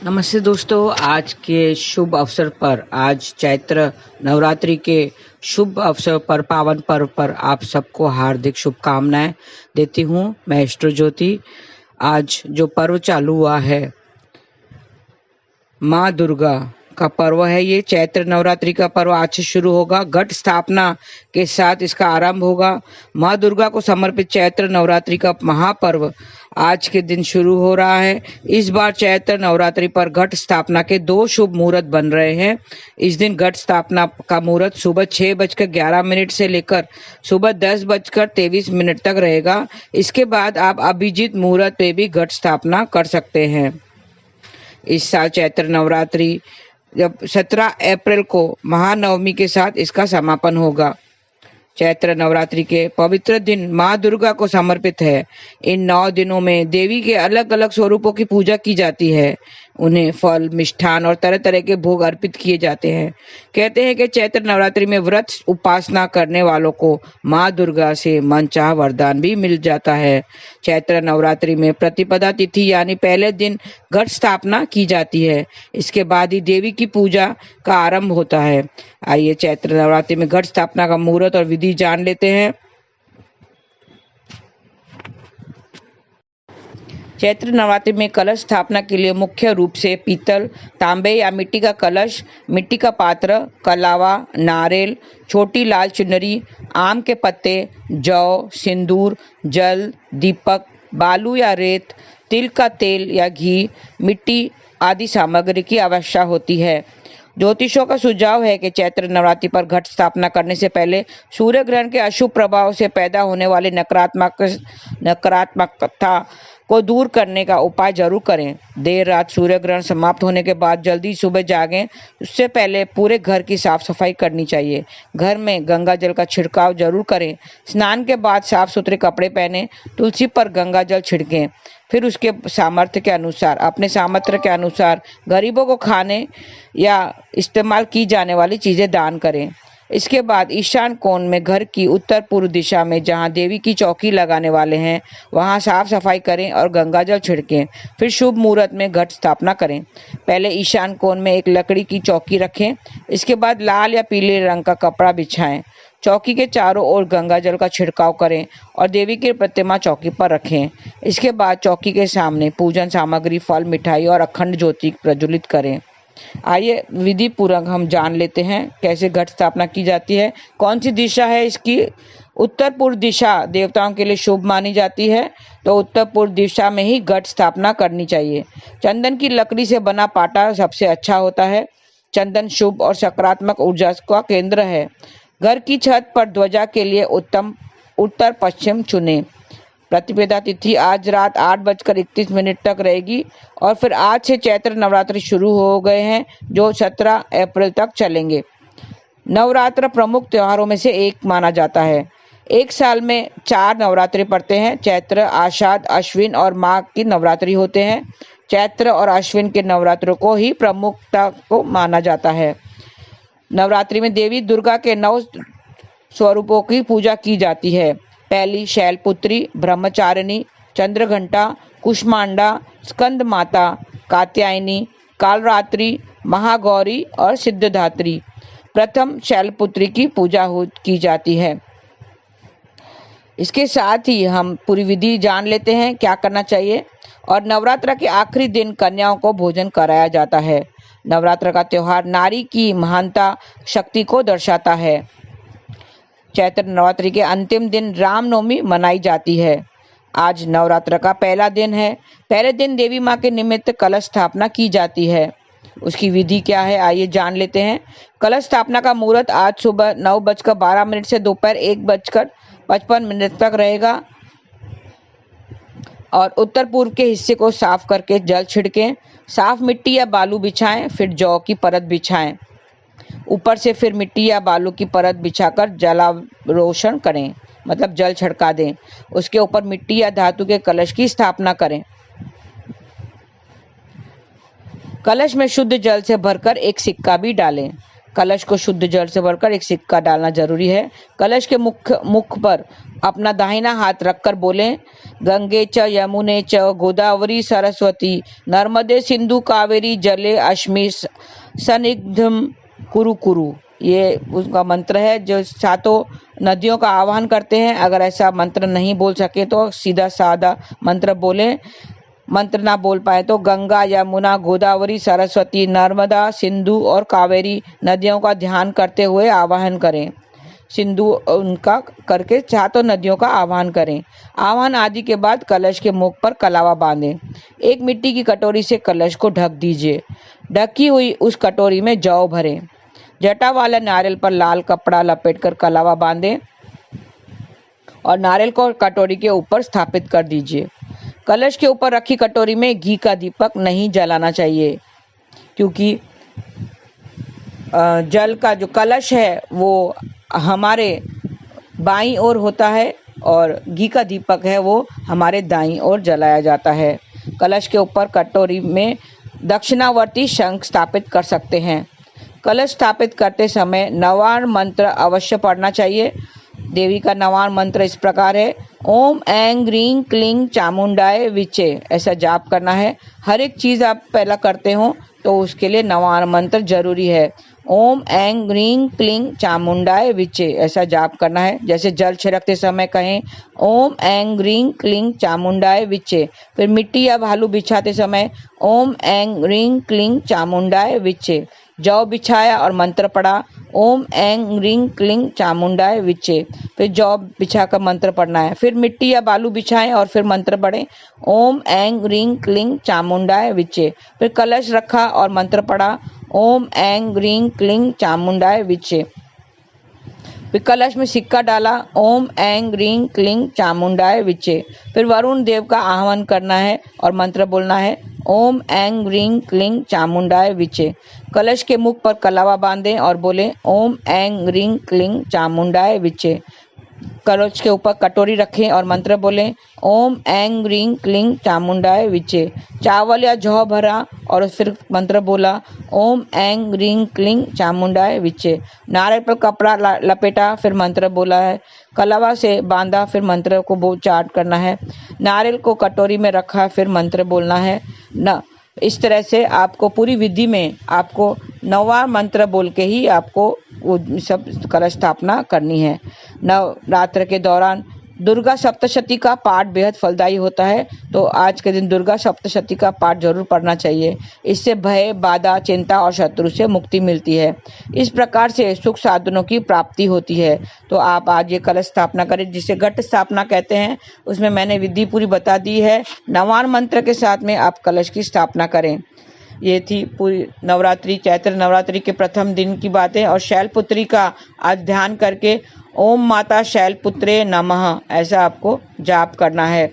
नमस्ते दोस्तों, आज के शुभ अवसर पर, आज चैत्र नवरात्रि के शुभ अवसर पर, पावन पर्व पर आप सबको हार्दिक शुभकामनाएं देती हूं। मैं एस्ट्रोज्योति। आज जो पर्व चालू हुआ है, माँ दुर्गा का पर्व है। ये चैत्र नवरात्रि का पर्व आज से शुरू होगा। घट स्थापना के साथ इसका आरंभ होगा। माँ दुर्गा को समर्पित चैत्र नवरात्रि का महापर्व आज के दिन शुरू हो रहा है। इस बार चैत्र नवरात्रि पर घट स्थापना के 2 शुभ मुहूर्त बन रहे हैं। इस दिन घट स्थापना का मुहूर्त सुबह 6:11 से लेकर सुबह 10:23 तक रहेगा। इसके बाद आप अभिजीत मुहूर्त पे भी घट स्थापना कर सकते हैं। इस साल चैत्र नवरात्रि जब 17 अप्रैल को महानवमी के साथ इसका समापन होगा। चैत्र नवरात्रि के पवित्र दिन माँ दुर्गा को समर्पित है। इन 9 दिनों में देवी के अलग अलग स्वरूपों की पूजा की जाती है। उन्हें फल, मिष्ठान और तरह तरह के भोग अर्पित किए जाते हैं। कहते हैं कि चैत्र नवरात्रि में व्रत उपासना करने वालों को माँ दुर्गा से मनचाहा वरदान भी मिल जाता है। चैत्र नवरात्रि में प्रतिपदा तिथि यानी पहले दिन घट स्थापना की जाती है। इसके बाद ही देवी की पूजा का आरंभ होता है। आइए चैत्र नवरात्रि में घट स्थापना का मुहूर्त और विधि जान लेते हैं। चैत्र नवरात्रि में कलश स्थापना के लिए मुख्य रूप से पीतल, तांबे या मिट्टी का कलश, मिट्टी का पात्र, कलावा, नारियल, छोटी लाल चुनरी, आम के पत्ते, जौ, सिंदूर, जल, दीपक, बालू या रेत, तिल का तेल या घी, मिट्टी आदि सामग्री की आवश्यकता होती है। ज्योतिषों का सुझाव है कि चैत्र नवरात्रि पर घट स्थापना करने से पहले सूर्य ग्रहण के अशुभ प्रभाव से पैदा होने वाले नकारात्मकता को दूर करने का उपाय जरूर करें। देर रात सूर्य ग्रहण समाप्त होने के बाद जल्दी सुबह जागें। उससे पहले पूरे घर की साफ सफाई करनी चाहिए। घर में गंगा जल का छिड़काव जरूर करें। स्नान के बाद साफ सुथरे कपड़े पहने, तुलसी पर गंगा जल छिड़कें। फिर उसके अपने सामर्थ्य के अनुसार गरीबों को खाने या इस्तेमाल की जाने वाली चीजें दान करें। इसके बाद ईशान कोण में घर की उत्तर पूर्व दिशा में जहां देवी की चौकी लगाने वाले हैं, वहां साफ सफाई करें और गंगा जल छिड़कें। फिर शुभ मुहूर्त में घट स्थापना करें। पहले ईशान कोण में एक लकड़ी की चौकी रखें। इसके बाद लाल या पीले रंग का कपड़ा बिछाएं। चौकी के चारों ओर गंगा जल का छिड़काव करें और देवी की प्रतिमा चौकी पर रखें। इसके बाद चौकी के सामने पूजन सामग्री, फल, मिठाई और अखंड ज्योति प्रज्वलित करें। आइए विधि पूर्वक हम जान लेते हैं कैसे घट स्थापना की जाती है। कौन सी दिशा है इसकी? उत्तर पूर्व दिशा देवताओं के लिए शुभ मानी जाती है, तो उत्तर पूर्व दिशा में ही घट स्थापना करनी चाहिए। चंदन की लकड़ी से बना पाटा सबसे अच्छा होता है। चंदन शुभ और सकारात्मक ऊर्जा का केंद्र है। घर की छत पर ध्वजा के लिए उत्तम उत्तर पश्चिम चुने। प्रतिपदा तिथि आज रात 8:31 तक रहेगी और फिर आज से चैत्र नवरात्रि शुरू हो गए हैं, जो 17 अप्रैल तक चलेंगे। नवरात्र प्रमुख त्योहारों में से एक माना जाता है। एक साल में 4 नवरात्रि पड़ते हैं। चैत्र, आषाढ़, अश्विन और माघ की नवरात्रि होते हैं। चैत्र और अश्विन के नवरात्रों को ही प्रमुखता को माना जाता है। नवरात्रि में देवी दुर्गा के 9 स्वरूपों की पूजा की जाती है। पहली शैलपुत्री, ब्रह्मचारिणी, चंद्रघंटा, कुष्मांडा, स्कंद माता, कात्यायनी, कालरात्रि, महागौरी और सिद्धधात्री। प्रथम शैलपुत्री की पूजा की जाती है। इसके साथ ही हम पूरी विधि जान लेते हैं क्या करना चाहिए। और नवरात्र के आखिरी दिन कन्याओं को भोजन कराया जाता है। नवरात्र का त्योहार नारी की महानता शक्ति को दर्शाता है। चैत्र नवरात्रि के अंतिम दिन रामनवमी मनाई जाती है। आज नवरात्र का पहला दिन है। पहले दिन देवी माँ के निमित्त कलश स्थापना की जाती है। उसकी विधि क्या है, आइए जान लेते हैं। कलश स्थापना का मुहूर्त आज सुबह 9:12 से दोपहर 1:55 तक रहेगा। और उत्तर पूर्व के हिस्से को साफ करके जल छिड़कें। साफ मिट्टी या बालू बिछाएं, फिर जौ की परत बिछाएं। ऊपर से फिर मिट्टी या बालू की परत बिछाकर जलारोषण करें, मतलब जल छिड़का दें। उसके ऊपर मिट्टी या धातु के कलश की स्थापना करें। कलश में शुद्ध जल से भरकर एक सिक्का भी डालें। कलश को शुद्ध जल से भरकर एक सिक्का डालना जरूरी है। कलश के मुख पर अपना दाहिना हाथ रखकर बोलें, गंगे च यमुने च गोदावरी सरस्वती नर्मदे सिंधु कावेरी जले अस्मि सन्निग्धम कुरु कुरु। ये उसका मंत्र है जो सातों नदियों का आह्वान करते हैं। अगर ऐसा मंत्र नहीं बोल सके तो सीधा साधा मंत्र बोले। मंत्र ना बोल पाए तो गंगा यमुना गोदावरी सरस्वती नर्मदा सिंधु और कावेरी नदियों का ध्यान करते हुए आवाहन करें। सिंधु उनका करके सातों नदियों का आह्वान करें। आह्वान आदि के बाद कलश के मुख पर कलावा बांधें। एक मिट्टी की कटोरी से कलश को ढक दीजिए। ढकी हुई उस कटोरी में जौ भरें। जटा वाला नारियल पर लाल कपड़ा लपेटकर कलावा बांधें और नारियल को कटोरी के ऊपर स्थापित कर दीजिए। कलश के ऊपर रखी कटोरी में घी का दीपक नहीं जलाना चाहिए, क्योंकि जल का जो कलश है वो हमारे बाईं ओर होता है और घी का दीपक है वो हमारे दाईं ओर जलाया जाता है। कलश के ऊपर कटोरी में दक्षिणावर्ती शंख स्थापित कर सकते हैं। कलश स्थापित करते समय नवार्ण मंत्र अवश्य पढ़ना चाहिए। देवी का नवार्ण मंत्र इस प्रकार है, ओम ऐं ग्रीं क्लीं चामुंडाय विचे। ऐसा जाप करना है। हर एक चीज़ आप पहला करते हो तो उसके लिए नवार्ण मंत्र जरूरी है। ओम ऐं ग्रीं क्लीं चामुंडाय विचे ऐसा जाप करना है। जैसे जल छिड़कते समय कहें ओम ऐं ग्रीं क्लीं चामुंडाय विचे। फिर मिट्टी या भालू बिछाते समय ओम ऐं ग्रीं क्लीं चामुंडाय विचे। जौ बिछाया और मंत्र पढ़ा, ओम ऐं ग्रीं क्लीं चामुंडाय विचे। फिर जौ बिछा कर मंत्र पढ़ना है। फिर मिट्टी या बालू बिछाएं और फिर मंत्र पढ़ें, ओम ऐं ग्रीं क्लीं चामुंडाय विचे। फिर कलश रखा और मंत्र पढ़ा, ओम ऐं ग्रीं क्लीं चामुंडाय विचे। फिर कलश में सिक्का डाला, ओम ऐं ग्रीं क्लीं चामुंडाय विचे। फिर वरुण देव का आह्वान करना है और मंत्र बोलना है, ओम ऐं ग्रीं क्लीं चामुंडाय विचे। कलश के मुख पर कलावा बांधें और बोले, ओम ऐं ग्रीं क्लीं चामुंडाय विचे। कलश के ऊपर कटोरी रखें और मंत्र बोलें, ओम ऐं ग्रीं क्लीं चामुंडाय विचे। चावल या जौ भरा और फिर मंत्र बोला, ओम ऐं ग्रीं क्लीं चामुंडाय विचे। नारियल पर कपड़ा लपेटा, फिर मंत्र बोला है। कलावा से बांधा, फिर मंत्र को चाट करना है। नारियल को कटोरी में रखा, फिर मंत्र बोलना है न। इस तरह से आपको पूरी विधि में आपको नौवार मंत्र बोल के ही आपको वो सब कलश स्थापना करनी है। नवरात्र के दौरान दुर्गा सप्तशती का पाठ बेहद फलदायी होता है, तो आज के दिन दुर्गा सप्तशती का पाठ जरूर पढ़ना चाहिए। इससे भय, बाधा, चिंता और शत्रु से मुक्ति मिलती है। इस प्रकार से सुख साधनों की प्राप्ति होती है। तो आप आज ये कलश स्थापना करें, जिसे घट स्थापना कहते हैं। उसमें मैंने विधि पूरी बता दी है। नवान मंत्र के साथ में आप कलश की स्थापना करें। ये थी पूरी नवरात्रि, चैत्र नवरात्रि के प्रथम दिन की बातें। और शैलपुत्री का आज ध्यान करके ओम माता शैलपुत्रे नमः ऐसा आपको जाप करना है।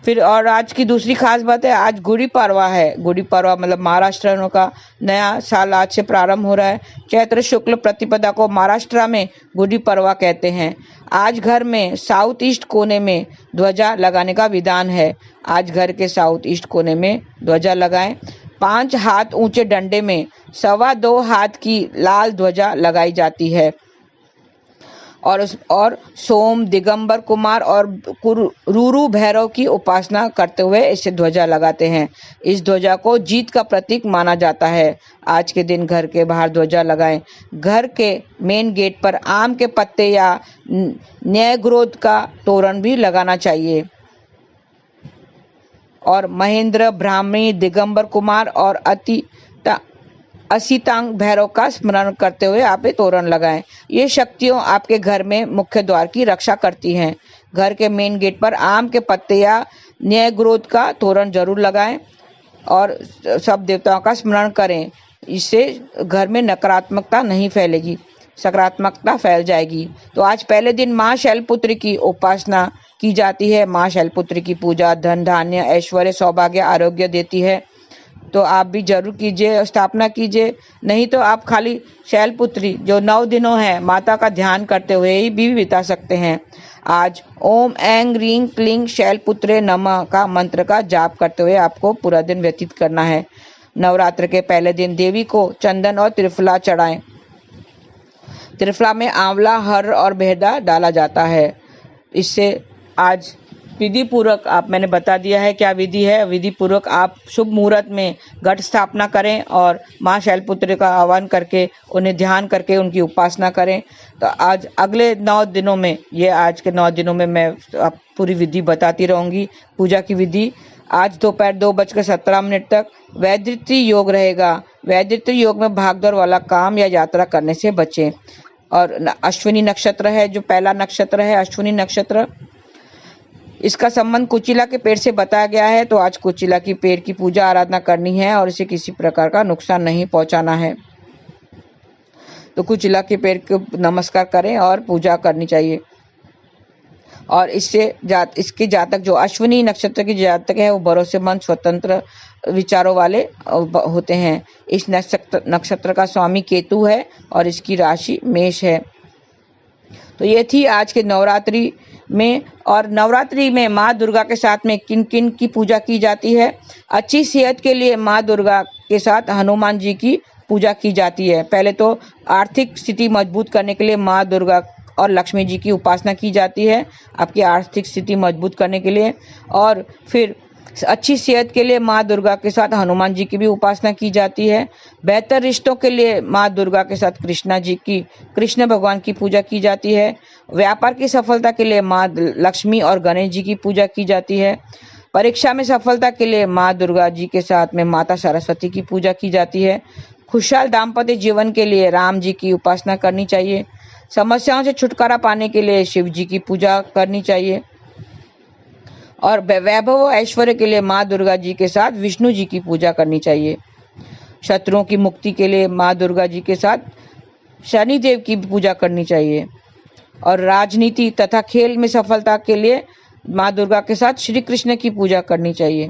फिर और आज की दूसरी खास बात है, आज गुड़ी पड़वा है। गुड़ी पड़वा मतलब महाराष्ट्रियों का नया साल आज से प्रारंभ हो रहा है। चैत्र शुक्ल प्रतिपदा को महाराष्ट्र में गुड़ी पड़वा कहते हैं। आज घर में साउथ ईस्ट कोने में ध्वजा लगाने का विधान है। आज घर के साउथ ईस्ट कोने में ध्वजा लगाएं। 5 हाथ ऊंचे डंडे में 2.25 हाथ की लाल ध्वजा लगाई जाती है और सोम, दिगंबर कुमार और रूरू भैरव की उपासना करते हुए इसे ध्वजा लगाते हैं। इस ध्वजा को जीत का प्रतीक माना जाता है। आज के दिन घर के बाहर ध्वजा लगाएं। घर के मेन गेट पर आम के पत्ते या न्यायग्रोध का तोरण भी लगाना चाहिए। और महेंद्र, ब्राह्मणी, दिगंबर कुमार और असितांग भैरव का स्मरण करते हुए आप तोरण लगाएं। ये शक्तियों आपके घर में मुख्य द्वार की रक्षा करती हैं। घर के मेन गेट पर आम के पत्ते या न्यायग्रोध का तोरण जरूर लगाएं और सब देवताओं का स्मरण करें। इससे घर में नकारात्मकता नहीं फैलेगी, सकारात्मकता फैल जाएगी। तो आज पहले दिन माँ शैलपुत्री की उपासना की जाती है। माँ शैलपुत्री की पूजा धन, धान्य, ऐश्वर्य, सौभाग्य, आरोग्य देती है। तो आप भी जरूर कीजिए, स्थापना कीजिए। नहीं तो आप खाली शैलपुत्री जो 9 दिनों है माता का ध्यान करते हुए ही भी बिता सकते हैं। आज ओम ऐं ग्रीं क्लीं शैलपुत्रे नमः का मंत्र का जाप करते हुए आपको पूरा दिन व्यतीत करना है। नवरात्र के पहले दिन देवी को चंदन और त्रिफला चढ़ाएं। त्रिफला में आंवला, हर और बेहदा डाला जाता है। इससे आज विधि पूर्वक आप मैंने बता दिया है क्या विधि है। विधि पूर्वक आप शुभ मुहूर्त में घट स्थापना करें और माँ शैलपुत्री का आह्वान करके उन्हें ध्यान करके उनकी उपासना करें। तो आज अगले 9 दिनों में, ये आज के 9 दिनों में मैं आप पूरी विधि बताती रहूँगी, पूजा की विधि। आज दोपहर 2:17 तक वैधृति योग रहेगा। वैधृति योग में भागदौड़ वाला काम या यात्रा करने से बचें। और अश्विनी नक्षत्र है, जो पहला नक्षत्र है अश्विनी नक्षत्र, इसका संबंध कुचिला के पेड़ से बताया गया है। तो आज कुचिला की पेड़ की पूजा आराधना करनी है और इसे किसी प्रकार का नुकसान नहीं पहुंचाना है। तो कुचिला के पेड़ को नमस्कार करें और पूजा करनी चाहिए। और इसके जातक जो अश्विनी नक्षत्र के जातक है वो भरोसेमंद, स्वतंत्र विचारों वाले होते हैं। इस नक्षत्र का स्वामी केतु है और इसकी राशि मेष है। तो ये थी आज के नवरात्रि में। और नवरात्रि में माँ दुर्गा के साथ में किन किन की पूजा की जाती है। अच्छी सेहत के लिए माँ दुर्गा के साथ हनुमान जी की पूजा की जाती है। पहले तो आर्थिक स्थिति मजबूत करने के लिए माँ दुर्गा और लक्ष्मी जी की उपासना की जाती है, आपकी आर्थिक स्थिति मजबूत करने के लिए। और फिर अच्छी सेहत के लिए माँ दुर्गा के साथ हनुमान जी की भी उपासना की जाती है। बेहतर रिश्तों के लिए माँ दुर्गा के साथ कृष्ण भगवान की पूजा की जाती है। व्यापार की सफलता के लिए माँ लक्ष्मी और गणेश जी की पूजा की जाती है। परीक्षा में सफलता के लिए माँ दुर्गा जी के साथ में माता सरस्वती की पूजा की जाती है। खुशहाल दाम्पत्य जीवन के लिए राम जी की उपासना करनी चाहिए। समस्याओं से छुटकारा पाने के लिए शिव जी की पूजा करनी चाहिए। और वैभव व ऐश्वर्य के लिए माँ दुर्गा जी के साथ विष्णु जी की पूजा करनी चाहिए। शत्रुओं की मुक्ति के लिए माँ दुर्गा जी के साथ शनि देव की पूजा करनी चाहिए। और राजनीति तथा खेल में सफलता के लिए माँ दुर्गा के साथ श्री कृष्ण की पूजा करनी चाहिए।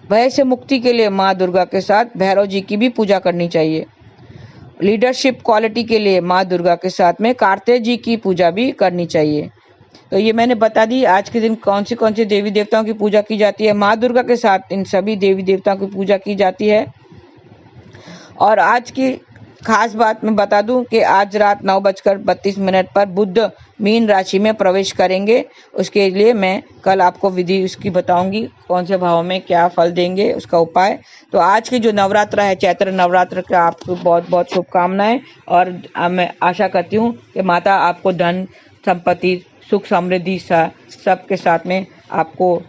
भय से मुक्ति के लिए माँ दुर्गा के साथ भैरव जी की भी पूजा करनी चाहिए। लीडरशिप क्वालिटी के लिए माँ दुर्गा के साथ में कार्तिक जी की पूजा भी करनी चाहिए। तो ये मैंने बता दी आज के दिन कौन से देवी देवताओं की पूजा की जाती है। माँ दुर्गा के साथ इन सभी देवी देवताओं की पूजा की जाती है। और आज की खास बात मैं बता दूं कि आज रात 9:32 पर बुध मीन राशि में प्रवेश करेंगे। उसके लिए मैं कल आपको विधि उसकी बताऊंगी, कौन से भाव में क्या फल देंगे, उसका उपाय। तो आज की जो नवरात्र है, चैत्र नवरात्र का आपको बहुत बहुत शुभकामनाएं। और मैं आशा करती हूँ कि माता आपको धन संपत्ति सुख समृद्धि सबके साथ में आपको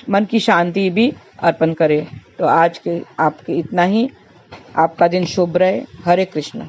मन की शांति भी अर्पण करे। तो आज के आपके इतना ही। आपका दिन शुभ रहे। हरे कृष्ण।